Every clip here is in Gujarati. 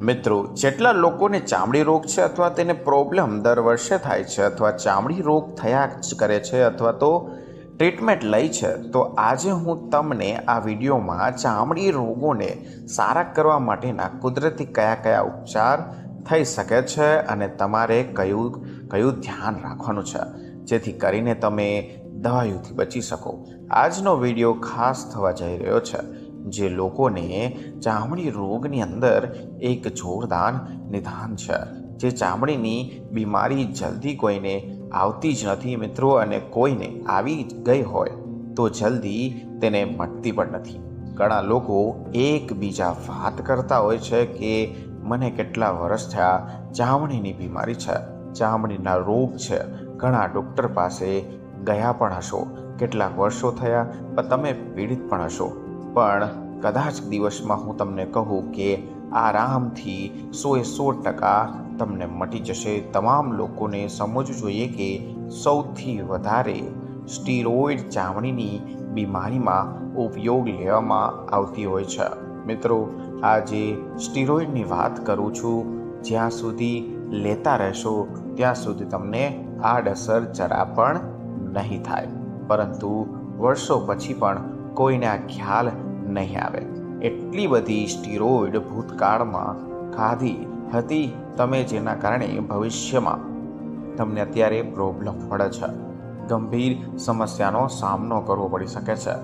મિત્રો, જેટલા લોકોને ચામડી રોગ છે અથવા તેને પ્રોબ્લેમ દર વર્ષે થાય છે અથવા ચામડી રોગ થયા જ કરે છે અથવા તો ટ્રીટમેન્ટ લઈ છે, તો આજે હું તમને આ વિડીયોમાં ચામડી રોગોને સારા કરવા માટેના કુદરતી કયા કયા ઉપચાર થઈ શકે છે અને તમારે કયું ધ્યાન રાખવાનું છે જેથી કરીને તમે દવાઈઓથી બચી શકો. આજનો વિડીયો ખાસ થવા જઈ રહ્યો છે જે લોકોને ચામડી રોગની અંદર એક જોરદાર નિદાન છે. જે ચામડીની બીમારી જલ્દી કોઈને આવતી જ નથી મિત્રો, અને કોઈને આવી ગઈ હોય તો જલ્દી તેને મટતી પણ નથી. ઘણા લોકો એકબીજા વાત કરતા હોય છે કે મને કેટલા વર્ષ થયા ચામડીની બીમારી છે, ચામડીના રોગ છે, ઘણા ડૉક્ટર પાસે ગયા પણ હશો, કેટલાક વર્ષો થયા પણ તમે પીડિત પણ હશો. પણ કદાચ દિવસમાં હું તમને કહું કે આરામથી 100% તમને મટી જશે. તમામ લોકોને સમજવું જોઈએ કે સૌથી વધારે સ્ટીરોઇડ ચામડીની બીમારીમાં ઉપયોગ લેવામાં આવતી હોય છે. મિત્રો, આજે સ્ટીરોઇડની વાત કરું છું. જ્યાં સુધી લેતા રહેશો ત્યાં સુધી તમને આડઅસર જરા પણ નહીં થાય, પરંતુ વર્ષો પછી પણ કોઈને આ ખ્યાલ નહીં આવે. એટલી બધી સ્ટીરોઇડ ભૂતકાળમાં ખાધી હતી તમે, જેના કારણે ભવિષ્યમાં તમને અત્યારે પ્રોબ્લેમ પડે છે, ગંભીર સમસ્યાનો સામનો કરવો પડી શકે છે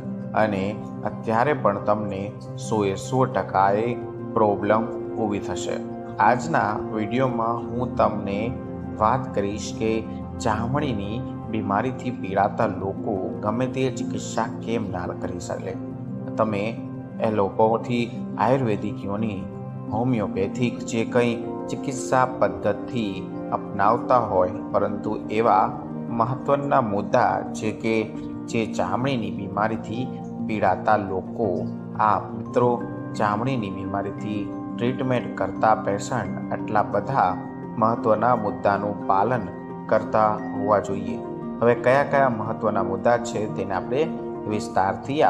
અને અત્યારે પણ તમને 100% પ્રોબ્લેમ ઊભી થશે. આજના વિડીયોમાં હું તમને વાત કરીશ કે ચામડીની બીમારીથી પીડાતા લોકો ગમે તે ચિકિત્સા કેમ ના કરી શકે. તમે એલોપેથી, આયુર્વેદિક, યોની, હોમિયોપેથિક જે કંઈ ચિકિત્સા પદ્ધતિ અપનાવતા હોય, પરંતુ એવા મહત્ત્વના મુદ્દા છે કે જે ચામડીની બીમારીથી પીડાતા લોકો, આ મિત્રો, ચામડીની બીમારીથી ટ્રીટમેન્ટ કરતા પેશન્ટ આટલા બધા મહત્ત્વના મુદ્દાનું પાલન કરતા હોવા જોઈએ. હવે કયા મહત્ત્વના મુદ્દા છે તેને આપણે વિસ્તારથી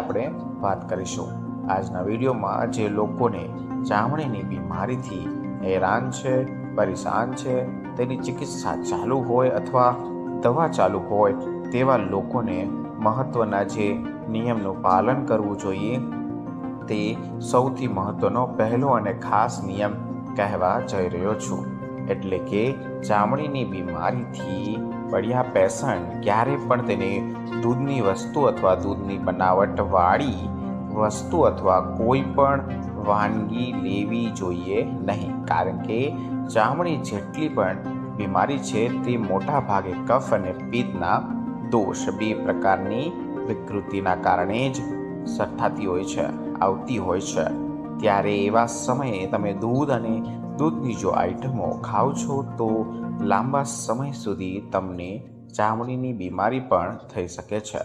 વાત કરીશું આજના વિડીયોમાં. જે લોકોને ચામડીની બીમારીથી હેરાન છે, પરેશાન છે, તેની ચિકિત્સા ચાલુ હોય અથવા દવા ચાલુ હોય તેવા લોકોને મહત્ત્વના જે નિયમનું પાલન કરવું જોઈએ તે સૌથી મહત્ત્વનો પહેલો અને ખાસ નિયમ કહેવા જઈ રહ્યો છું. એટલે કે ચામડીની બીમારીથી પડ્યા પેશન્ટ ક્યારે પણ તેને દૂધની વસ્તુ અથવા દૂધની બનાવટવાળી વસ્તુ અથવા કોઈ પણ વાનગી લેવી જોઈએ નહીં. કારણ કે ચામડી જેટલી પણ બીમારી છે તે મોટા ભાગે કફ અને પિત્તના દોષ, બે પ્રકારની વિકૃતિના કારણે જ આવતી હોય છે. ત્યારે એવા સમયે તમે દૂધ અને દૂધની જો આઈટમો ખાઓ છો તો લાંબા સમય સુધી તમને ચામડીની બીમારી પણ થઈ શકે છે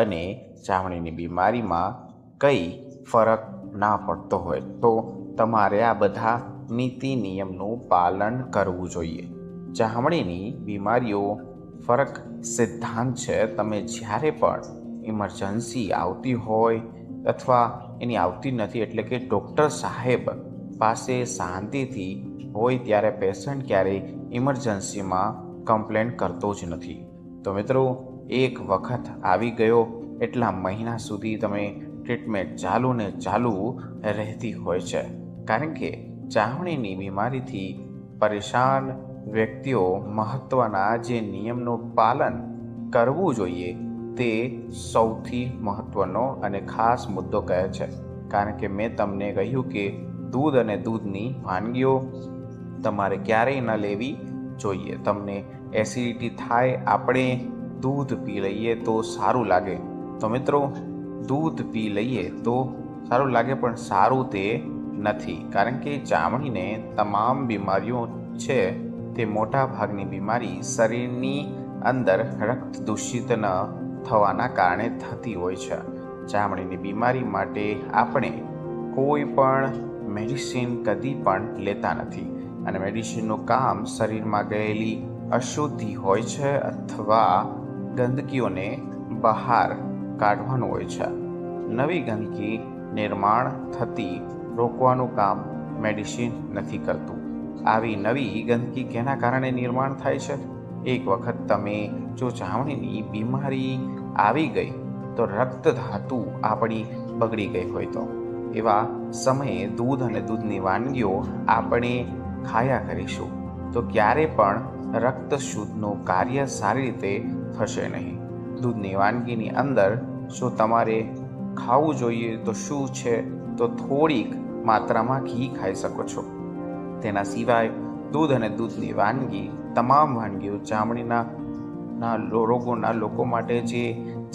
અને ચામડીની બીમારીમાં કંઈ ફરક ના પડતો હોય તો તમારે આ બધા નીતિ નિયમનું પાલન કરવું જોઈએ. ચામડીની બીમારીઓ ફરક સિદ્ધાંત છે. તમે જ્યારે પણ ઇમરજન્સી આવતી હોય અથવા એની આવતી નથી, એટલે કે ડૉક્ટર સાહેબ પાસે શાંતિથી હોય ત્યારે પેશન્ટ ક્યારેય ઇમરજન્સીમાં કમ્પ્લેન કરતો જ નથી. તો મિત્રો, એક વખત આવી ગયો એટલા મહિના સુધી તમે ટ્રીટમેન્ટ ચાલુ રહેતી હોય છે. કારણ કે ચામડીની બીમારીથી પરેશાન વ્યક્તિઓ મહત્ત્વના જે નિયમનું પાલન કરવું જોઈએ તે સૌથી મહત્ત્વનો અને ખાસ મુદ્દો કહે છે. કારણ કે મેં તમને કહ્યું કે દૂધ અને દૂધની વાનગીઓ તમારે ક્યારેય ન લેવી જોઈએ. તમને એસિડિટી થાય, આપણે દૂધ પી લઈએ તો સારું લાગે. તો મિત્રો, દૂધ પી લઈએ તો સારું લાગે પણ સારું તે નથી. કારણ કે ચામડીને તમામ બીમારીઓ છે તે મોટા ભાગની બીમારી શરીરની અંદર રક્ત દૂષિત ન થવાના કારણે થતી હોય છે. ચામડીની બીમારી માટે આપણે કોઈ પણ મેડિસિન કદી પણ લેતા નથી અને મેડિસિનનું કામ શરીરમાં ગયેલી અશુદ્ધિ હોય છે અથવા ગંદકીઓને બહાર કાઢવાનું હોય છે. નવી ગંદકી નિર્માણ થતી રોકવાનું કામ મેડિસિન નથી કરતું. આવી નવી ગંદકી કેના કારણે નિર્માણ થાય છે? એક વખત તમે જો ચામડીની બીમારી આવી ગઈ તો રક્ત ધાતુ આપણી બગડી ગઈ હોય તો એવા સમયે દૂધ અને દૂધની વાનગીઓ આપણે ખાયા કરીશું તો ક્યારે પણ રક્ત શુદ્ધનું કાર્ય સારી રીતે થશે નહીં. દૂધની વાનગીની અંદર શું તમારે ખાવું જોઈએ તો શું છે તો થોડીક માત્રામાં ઘી ખાઈ શકો છો. તેના સિવાય દૂધ અને દૂધની વાનગી તમામ વાનગીઓ ચામડીના રોગોના લોકો માટે જે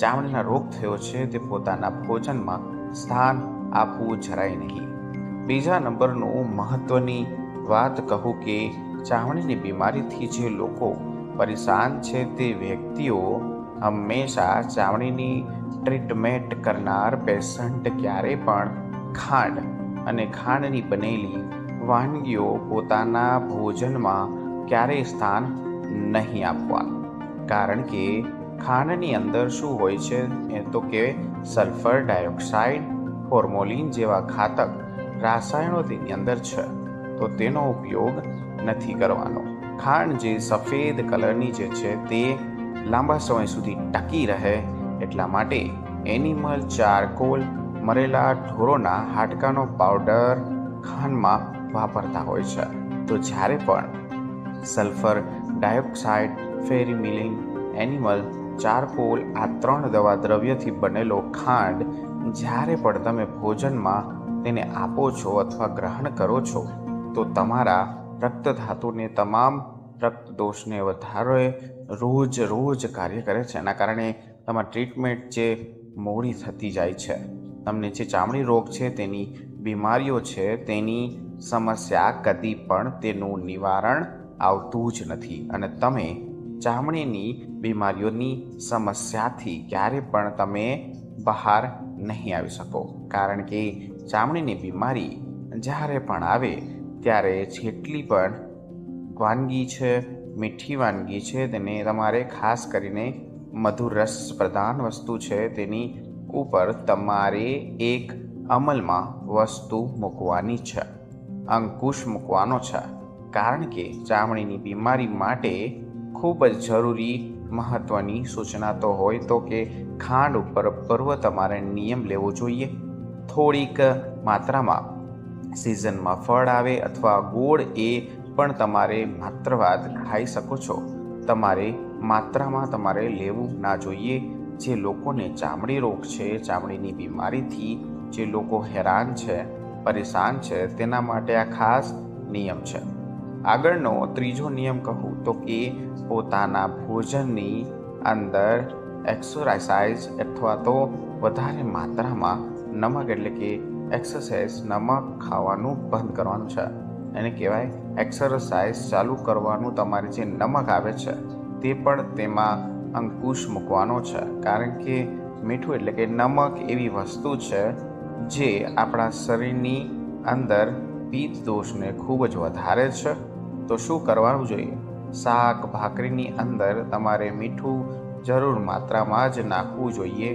ચામડીના રોગ થયો છે તે પોતાના ભોજનમાં સ્થાન આપવું જરાય નહીં. બીજા નંબરનું મહત્વની વાત કહું કે ચામડીની બીમારીથી જે લોકો પરેશાન છે તે વ્યક્તિઓ હંમેશા ચામડીની ટ્રીટમેન્ટ કરનાર પેશન્ટ ક્યારે પણ ખાંડ અને ખાંડની બનેલી વાનગીઓ પોતાના ભોજનમાં ક્યારેય સ્થાન નહીં આપવાનું. કારણ કે ખાંડની અંદર શું હોય છે એ તો કે સલ્ફર ડાયોક્સાઇડ, ફોર્મોલિન જેવા ઘાતક રાસાયણો તેની અંદર છે તો તેનો ઉપયોગ નથી કરવાનો. ખાંડ જે સફેદ કલરની જે છે તે લાંબા સમય સુધી ટકી રહે એટલા માટે એનિમલ ચારકોલ, મરેલા ઢોરોના હાડકાનો પાવડર ખાંડમાં વાપરતા હોય છે. તો જ્યારે પણ સલ્ફર ડાયોક્સાઇડ, ફેરીમિલિન, એનિમલ ચારકોલ આ 3 દવા દ્રવ્યથી બનેલો ખાંડ જ્યારે પણ તમે ભોજનમાં તેને આપો છો અથવા ગ્રહણ કરો છો તો તમારા રક્ત ધાતુને તમામ રક્તદોષને વધારે રોજ કાર્ય કરે છે. એના કારણે તમારી ટ્રીટમેન્ટ જે મોડી થતી જાય છે. તમને જે ચામડી રોગ છે તેની બીમારીઓ છે તેની સમસ્યા કદી પણ તેનું નિવારણ આવતું જ નથી અને તમે ચામડીની બીમારીઓની સમસ્યાથી ક્યારે પણ તમે બહાર નહીં આવી શકો. કારણ કે ચામડીની બીમારી જ્યારે પણ આવે ત્યારે જેટલી પણ વાનગી છે, મીઠી વાનગી છે તેને તમારે ખાસ કરીને મધુર રસ પ્રધાન વસ્તુ છે તેની ઉપર તમારે એક અમલમાં વસ્તુ મૂકવાની છે, અંકુશ મૂકવાનો છે. કારણ કે ચામડીની બીમારી માટે ખૂબ જ જરૂરી મહત્વની સૂચના તો હોય તો કે ખાંડ ઉપર પર્વ તમારે નિયમ લેવો જોઈએ. થોડીક માત્રામાં સિઝનમાં ફળ આવે અથવા ગોળ એ પણ તમારે માત્રવાદ ખાઈ શકો છો. તમારે માત્રામાં તમારે લેવું ના જોઈએ. જે લોકોને ચામડી રોગ છે, ચામડીની બીમારીથી જે લોકો હેરાન છે, પરેશાન છે તેના માટે આ ખાસ નિયમ છે. આગળનો ત્રીજો નિયમ કહું તો કે પોતાના ભોજનની અંદર એક્સરસાઇઝ અથવા તો વધારે માત્રામાં નમક એટલે કે એક્સરસાઇઝ નમક ખાવાનું બંધ કરવાનું છે. એને કહેવાય એક્સરસાઇઝ ચાલુ કરવાનું. તમારે જે નમક આવે છે તે પણ તેમાં અંકુશ મૂકવાનો છે. કારણ કે મીઠું એટલે કે નમક એવી વસ્તુ છે જે આપણા શરીરની અંદર પિત્ત દોષને ખૂબ જ વધારે છે. તો શું કરવાનું જોઈએ? શાક ભાખરીની અંદર તમારે મીઠું જરૂર માત્રામાં જ નાખવું જોઈએ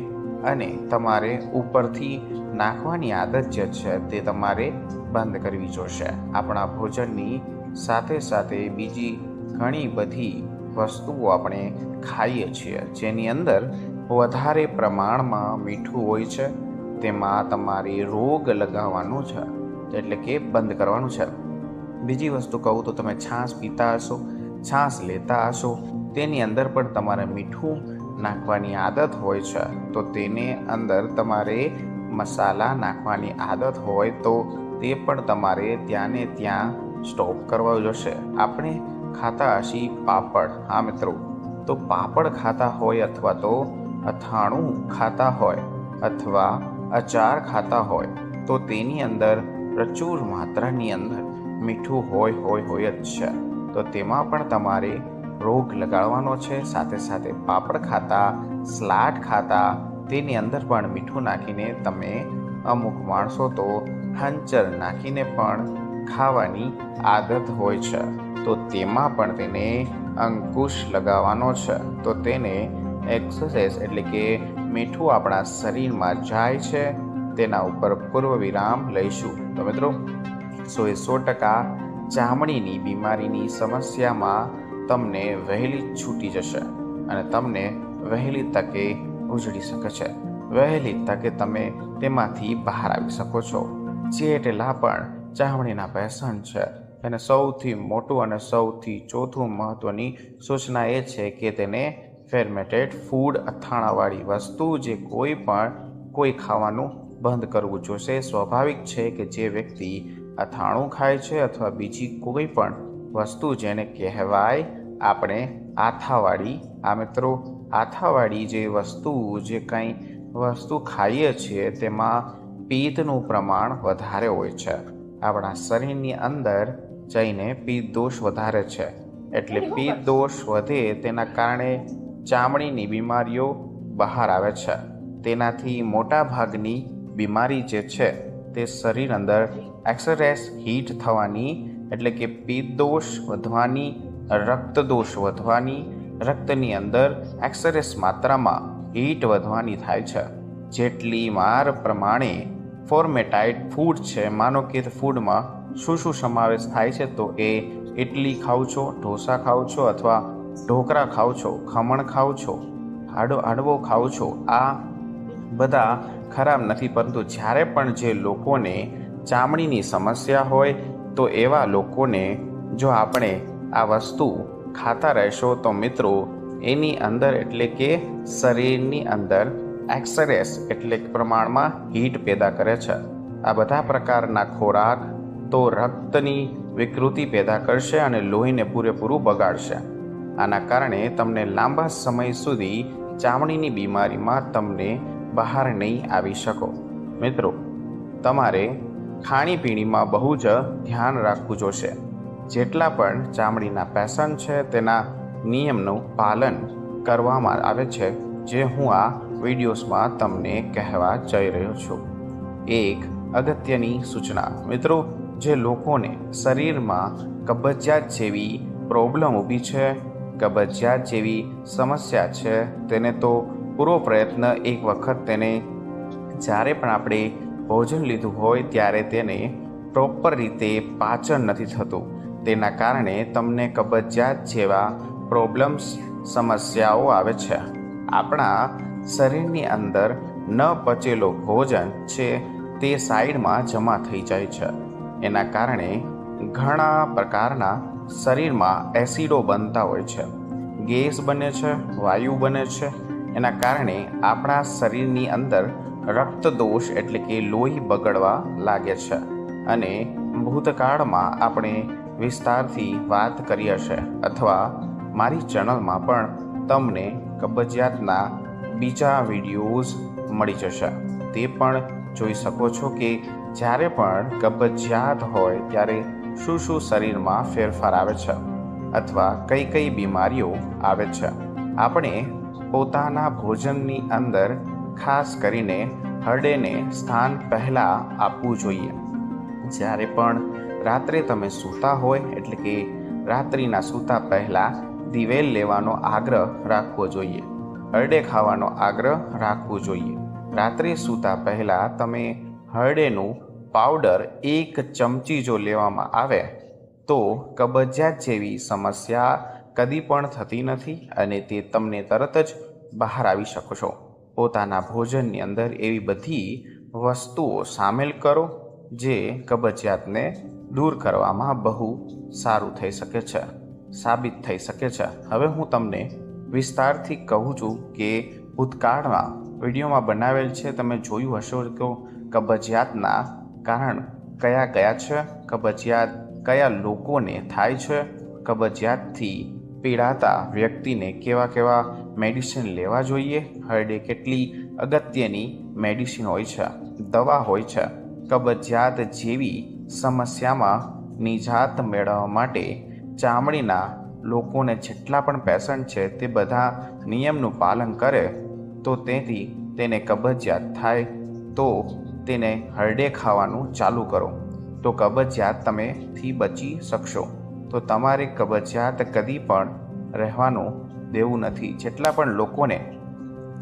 અને તમારે ઉપરથી નાખવાની આદત જે છે તે તમારે બંધ કરવી જોશે. આપણા ભોજનની સાથે સાથે બીજી ઘણી બધી વસ્તુઓ આપણે ખાઈએ છીએ જેની અંદર વધારે પ્રમાણમાં મીઠું હોય છે. તેમાં તમારે રોગ લગાવવાનું છે એટલે કે બંધ કરવાનું છે. બીજી વસ્તુ કહું તો તમે છાશ પીતા હશો, છાશ લેતા હશો, તેની અંદર પણ તમારે મીઠું નાખવાની આદત હોય છે. તો તેને અંદર તમારે મસાલા નાખવાની આદત હોય તો તે પણ તમારે ત્યાં ને ત્યાં સ્ટોપ કરવા જોશે. આપણે ખાતા હશી પાપડ. હા મિત્રો, તો પાપડ ખાતા હોય અથવા તો અથાણું ખાતા હોય અથવા અચાર ખાતા હોય તો તેની અંદર પ્રચુર માત્રાની અંદર મીઠું હોય જ છે. તો તેમાં પણ તમારે રોગ લગાડવાનો છે. સાથે સાથે પાપડ ખાતા, સલાડ ખાતા તેની અંદર પણ મીઠું નાખીને તમે અમુક માણસો તો હંચર નાખીને પણ ખાવાની આદત હોય છે. તો તેમાં પણ તેને અંકુશ લગાવવાનો છે. તો તેને એક્સરસાઇઝ એટલે કે મીઠું આપણા શરીરમાં જાય છે તેના ઉપર પૂર્વ વિરામ લઈશું. તો મિત્રો, 100% ચામડીની બીમારીની સમસ્યામાં તમને વહેલી છૂટી જશે અને તમને વહેલી તકે ઉજળી શકે છે. વહેલી તકે તમે તેમાંથી બહાર આવી શકો છો. જેટલા પણ ચામડીના પેશન્ટ છે એને સૌથી મોટું અને સૌથી ચોથું મહત્વની સૂચના એ છે કે તેને ફેર્મેન્ટેડ ફૂડ, અથાણાવાળી વસ્તુ જે કોઈ ખાવાનું બંધ કરવું જોશે. સ્વાભાવિક છે કે જે વ્યક્તિ અથાણું ખાય છે અથવા બીજી કોઈ પણ વસ્તુ જેને કહેવાય આપણે આથાવાળી, મિત્રો આથાવાળી જે કંઈ વસ્તુ ખાઈએ છીએ તેમાં પિત્તનું પ્રમાણ વધારે હોય છે. આપણા શરીરની અંદર જઈને પિત્ત દોષ વધારે છે. એટલે પિત્ત દોષ વધે તેના કારણે ચામડીની બીમારીઓ બહાર આવે છે. તેનાથી મોટા ભાગની બીમારી જે છે તે શરીર અંદર એક્સેસ હીટ થવાની, એટલે કે પિત્ત દોષ વધવાની, રક્ત દોષ વધવાની, રક્તની અંદર એક્સેસ માત્રામાં હીટ વધવાની થાય છે. જેટલી માર પ્રમાણે ફોર્મેટાઇડ ફૂડ છે, માનો કે ફૂડમાં શું સમાવેશ થાય છે, તો એ ઇડલી ખાઓ છો, ઢોસા ખાઓ છો અથવા ઢોકળા ખાઓ છો, ખમણ ખાઓ છો, હાંડવો ખાઓ છો, આ બધા ખરાબ નથી. પરંતુ જ્યારે પણ જે લોકોને ચામડીની સમસ્યા હોય તો એવા લોકોને જો આપણે આ વસ્તુ ખાતા રહેશો તો મિત્રો એની અંદર, એટલે કે શરીરની અંદર એક્સેસ એટલે પ્રમાણમાં હીટ પેદા કરે છે. આ બધા પ્રકારના ખોરાક તો રક્તની વિકૃતિ પેદા કરશે અને લોહીને પૂરેપૂરું બગાડશે. આના કારણે તમને લાંબા સમય સુધી ચામડીની બીમારીમાં તમને બહાર નહીં આવી શકો. મિત્રો તમારે ખાણીપીણીમાં બહુ જ ધ્યાન રાખવું જોશે. જેટલા પણ ચામડીના પેશન્ટ છે તેના નિયમનું પાલન કરવામાં આવે છે, જે હું આ વિડીયોઝમાં તમને કહેવા જઈ રહ્યો છું. એક અગત્યની સૂચના મિત્રો, જે લોકોને શરીરમાં કબજિયાત જેવી પ્રોબ્લેમ ઊભી છે, કબજિયાત જેવી સમસ્યા છે, તેને તો પૂરો પ્રયત્ન એક વખત તેને જ્યારે પણ આપણે ભોજન લીધું હોય ત્યારે તેને પ્રોપર રીતે પાચન નથી થતું. તેના કારણે તમને કબજિયાત જેવા પ્રોબ્લેમ્સ, સમસ્યાઓ આવે છે. આપણા શરીરની અંદર ન પચેલો ભોજન છે તે સાઈડમાં જમા થઈ જાય છે. એના કારણે ઘણા પ્રકારના શરીરમાં એસિડો બનતા હોય છે, ગેસ બને છે, વાયુ બને છે. એના કારણે આપણા શરીરની અંદર રક્તદોષ એટલે કે લોહી બગડવા લાગે છે. અને ભૂતકાળમાં આપણે વિસ્તારથી વાત કરી હશે અથવા મારી ચેનલમાં પણ તમને કબજિયાતના બીજા વિડીયોઝ મળી જશે. તે પણ જોઈ શકો છો કે જ્યારે પણ કબજિયાત હોય ત્યારે શું શરીરમાં ફેરફાર આવે છે અથવા કઈ બીમારીઓ આવે છે. આપણે પોતાના ભોજનની અંદર ખાસ કરીને હૃદયને સ્થાન પહેલાં આપવું જોઈએ. જ્યારે પણ રાત્રે તમે સૂતા હોય, એટલે કે રાત્રિના સૂતા પહેલાં દિવેલ લેવાનો આગ્રહ રાખવો જોઈએ, હરડે ખાવાનો આગ્રહ રાખવો જોઈએ. રાત્રે સૂતા પહેલાં તમે હરડેનું પાવડર 1 ચમચી જો લેવામાં આવે તો કબજિયાત જેવી સમસ્યા કદી પણ થતી નથી અને તે તમને તરત જ બહાર આવી શકો છો. પોતાના ભોજનની અંદર એવી બધી વસ્તુઓ સામેલ કરો જે કબજિયાતને દૂર કરવામાં બહુ સારું થઈ શકે છે, સાબિત થઈ શકે છે. હવે હું તમને વિસ્તારથી કહું છું કે ભૂતકાળમાં વિડીયોમાં બનાવેલ છે, તમે જોયું હશો કે કબજિયાતના કારણ કયા છે, કબજિયાત કયા લોકોને થાય છે, કબજિયાતથી પીડાતા વ્યક્તિને કેવા મેડિસિન લેવા જોઈએ, હરડે કેટલી અગત્યની મેડિસિન હોય છે, દવા હોય છે. કબજિયાત જેવી સમસ્યામાં નિજાત મેળવવા માટે ચામડીના લોકોને જેટલા પણ પેશન્ટ છે તે બધા નિયમનું પાલન કરે તો તેથી તેને કબજિયાત થાય તો તેને હરડે ખાવાનું ચાલુ કરો તો કબજિયાત તમેથી બચી શકશો. તો તમારે કબજિયાત કદી પણ રહેવાનું દેવું નથી. જેટલા પણ લોકોને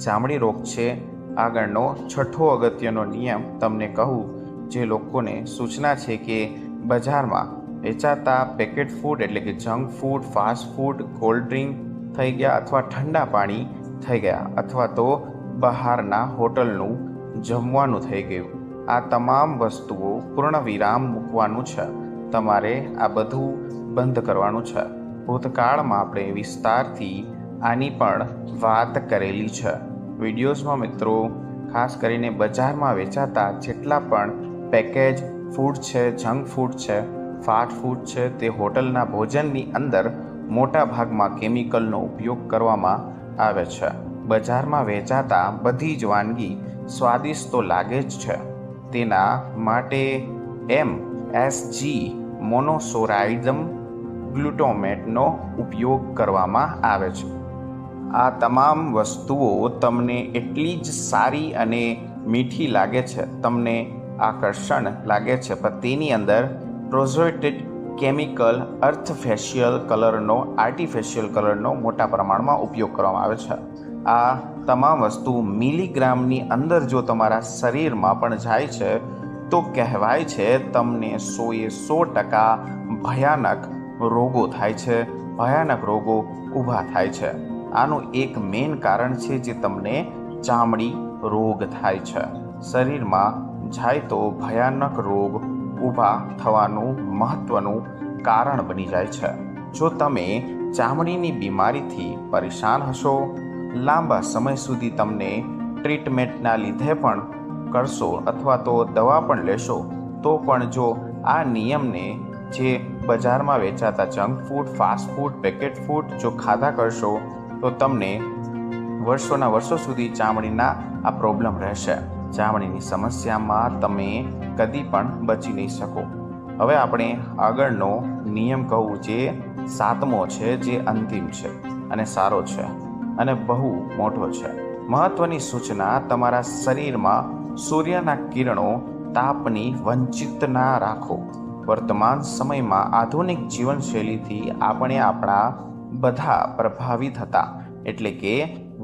ચામડી રોગ છે, આગળનો 6થો અગત્યનો નિયમ તમને કહું, જે લોકોને સૂચના છે કે બજારમાં વેચાતા પેકેટ ફૂડ એટલે કે junk food, fast food, cold drink થઈ ગયા અથવા ઠંડા પાણી થઈ ગયા અથવા તો બહારના હોટલનું જમવાનું થઈ ગયું. આ તમામ વસ્તુઓ પૂર્ણ વિરામ મૂકવાનું છે. તમારે આ બધું બંધ કરવાનું છે. ભૂતકાળમાં આપણે વિસ્તારથી આની પણ વાત કરેલી છે વિડીયોઝમાં. મિત્રો, ખાસ કરીને બજારમાં વેચાતા જેટલા પણ પેકેજ ફૂડ છે, જંક ફૂડ છે, ફાસ્ટ ફૂડ છે, તે હોટલના ભોજનની અંદર મોટા ભાગમાં કેમિકલનો ઉપયોગ કરવામાં આવે છે. બજારમાં વેચાતા બધી જ વાનગી સ્વાદિષ્ટ તો લાગે જ છે, તેના માટે MSG મોનોસોડિયમ ગ્લુટામેટનો ઉપયોગ કરવામાં આવે છે. આ તમામ વસ્તુઓ તમને એટલી જ સારી અને મીઠી લાગે છે, તમને આકર્ષણ લાગે છે, પણ તેની અંદર પ્રોઝર્વેટેડ કેમિકલ આર્ટિફિશિયલ કલરનો મોટા પ્રમાણમાં ઉપયોગ કરવામાં આવે છે. આ તમામ વસ્તુ મિલીગ્રામની અંદર જો તમારા શરીરમાં પણ જાય છે તો કહેવાય છે તમને 100% ભયાનક રોગો થાય છે, ભયાનક રોગો ઊભા થાય છે. આનું એક મેઇન કારણ છે જે તમને ચામડી રોગ થાય છે. શરીરમાં જાય તો ભયાનક રોગ ઊભા થવાનું મહત્વનું કારણ બની જાય છે. જો તમે ચામડીની બીમારીથી પરેશાન હશો, લાંબા સમય સુધી તમને ટ્રીટમેન્ટના લીધે પણ કરશો અથવા તો દવા પણ લેશો, તો પણ જો આ નિયમને જે બજારમાં વેચાતા junk food, fast food, packet food જો ખાધા કરશો તો તમને વર્ષોના વર્ષો સુધી ચામડીના આ પ્રોબ્લેમ રહેશે. ચામડીની સમસ્યામાં તમે કદી પણ બચી નહીં શકો. હવે આપણે આગળનો નિયમ કહું, જે 7મો છે, જે અંતિમ છે અને સારો છે અને બહુ મોટો છે. મહત્વની સૂચના: તમારા શરીરમાં સૂર્યના કિરણો તાપની વંચિત ના રાખો. વર્તમાન સમયમાં આધુનિક જીવનશૈલીથી આપણે આપણા બધા પ્રભાવિત હતા. એટલે કે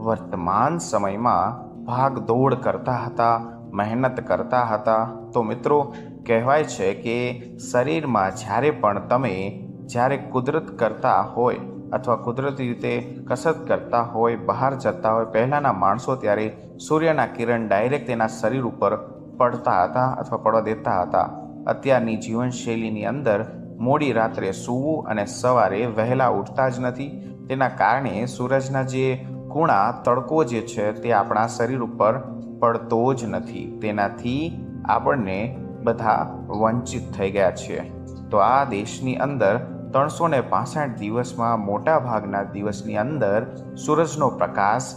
વર્તમાન સમયમાં ભાગદોડ કરતા હતા, મહેનત કરતા હતા. તો મિત્રો, કહેવાય છે કે શરીરમાં જ્યારે કુદરત કરતા હોય અથવા કુદરતી રીતે કસરત કરતા હોય, બહાર જતા હોય, પહેલાંના માણસો ત્યારે સૂર્યના કિરણ ડાયરેક્ટ તેના શરીર ઉપર પડતા હતા અથવા પડવા દેતા હતા. અત્યારની જીવનશૈલીની અંદર મોડી રાત્રે સૂવું અને સવારે વહેલા ઉઠતા જ નથી. તેના કારણે સૂરજના જે કુણા તડકો જે છે તે આપણા શરીર ઉપર પડતો જ નથી. તેનાથી આપણને બધા વંચિત થઈ ગયા છીએ. તો આ દેશની અંદર 365 દિવસમાં મોટા ભાગના દિવસની અંદર સૂરજનો પ્રકાશ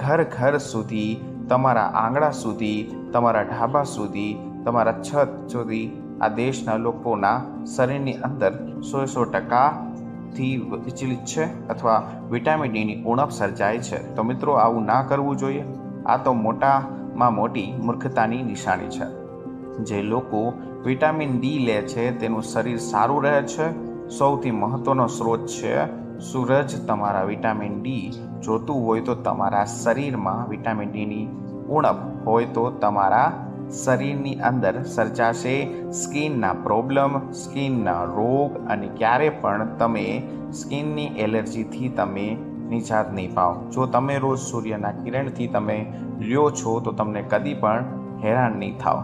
ઘર સુધી, તમારા આંગણા સુધી, તમારા ઢાબા સુધી, તમારા છત સુધી આ દેશના લોકોના શરીરની અંદર 100% વિચલિત છે અથવા વિટામિન ડીની ઉણપ સર્જાય છે. તો મિત્રો, આવું ના કરવું જોઈએ. આ તો મોટામાં મોટી મૂર્ખતાની નિશાની છે. જે લોકો વિટામિન ડી લે છે તેનું શરીર સારું રહે છે. સૌથી મહત્વનો સ્ત્રોત છે સૂરજ. તમારા વિટામિન ડી જોતું હોય તો તમારા શરીરમાં વિટામિન ડીની ઉણપ હોય તો તમારા શરીરની અંદર સર્જાશે સ્કિનના પ્રોબ્લેમ, સ્કિનના રોગ, અને ક્યારે પણ તમે સ્કિનની એલર્જીથી તમે નિજાત નહીં પાઓ. જો તમે રોજ સૂર્યના કિરણથી તમે લ્યો છો તો તમને કદી પણ હેરાન નહીં થાવ.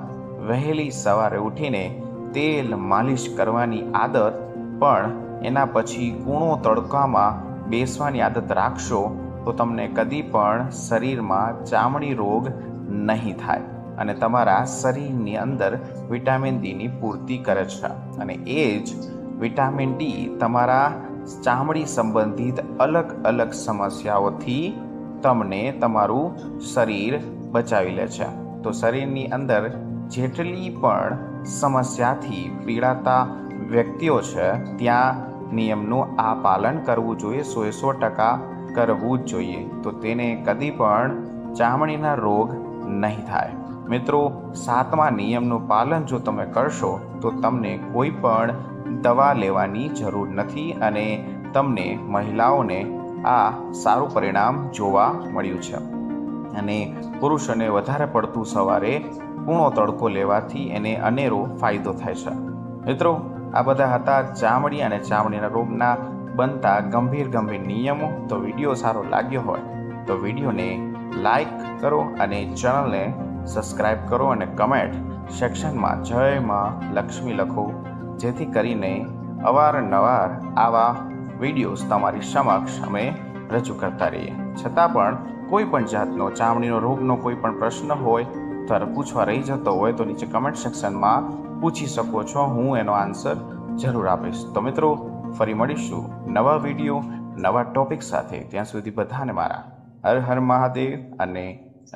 વહેલી સવારે ઉઠીને તેલ માલિશ કરવાની આદત, પણ એના પછી કૂણો તડકામાં બેસવાની આદત રાખશો તો તમને કદી પણ શરીરમાં ચામડી રોગ નહીં થાય અને તમારા શરીરની અંદર વિટામિન ડીની પૂર્તિ કરે છે. અને એ જ વિટામિન ડી તમારા ચામડી સંબંધિત અલગ અલગ સમસ્યાઓથી તમને તમારું શરીર બચાવી લે છે. તો શરીરની અંદર જેટલી પણ સમસ્યાથી પીડાતા વ્યક્તિઓ છે ત્યાં નિયમનું આ પાલન કરવું જોઈએ, 100% કરવું જ જોઈએ. તો તેને કદી પણ ચામડીના રોગ નહીં થાય. મિત્રો, 7મા નિયમનું પાલન જો તમે કરશો તો તમને કોઈ પણ દવા લેવાની જરૂર નથી અને તમને મહિલાઓને આ સારું પરિણામ જોવા મળ્યું છે. અને પુરુષોને વધારે પડતું સવારે કૂણો તડકો લેવાથી એને અનેરો ફાયદો થાય છે. મિત્રો, આ બધા હતા ચામડી અને ચામડીના રોગના બનતા ગંભીર નિયમો. તો વિડીયો સારો લાગ્યો હોય તો વિડીયોને લાઈક કરો અને ચેનલને સબસ્ક્રાઈબ કરો અને કમેન્ટ સેક્શનમાં જય માં લક્ષ્મી લખો, જેથી કરીને અવારનવાર આવા વિડીયોઝ તમારી સમક્ષ અમે રજૂ કરતા રહીએ. છતાં પણ કોઈ પણ જાતનો ચામડીનો રોગનો કોઈ પણ પ્રશ્ન હોય અથવા પૂછવા રહી જતો હોય તો નીચે કમેન્ટ સેક્શનમાં પૂછી શકો છો. હું એનો આન્સર જરૂર આપીશ. તો મિત્રો, ફરી મળીશું નવા વિડીયો નવા ટોપિક સાથે. ત્યાં સુધી બધાને મારા હર હર મહાદેવ અને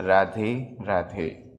રાધે રાધે.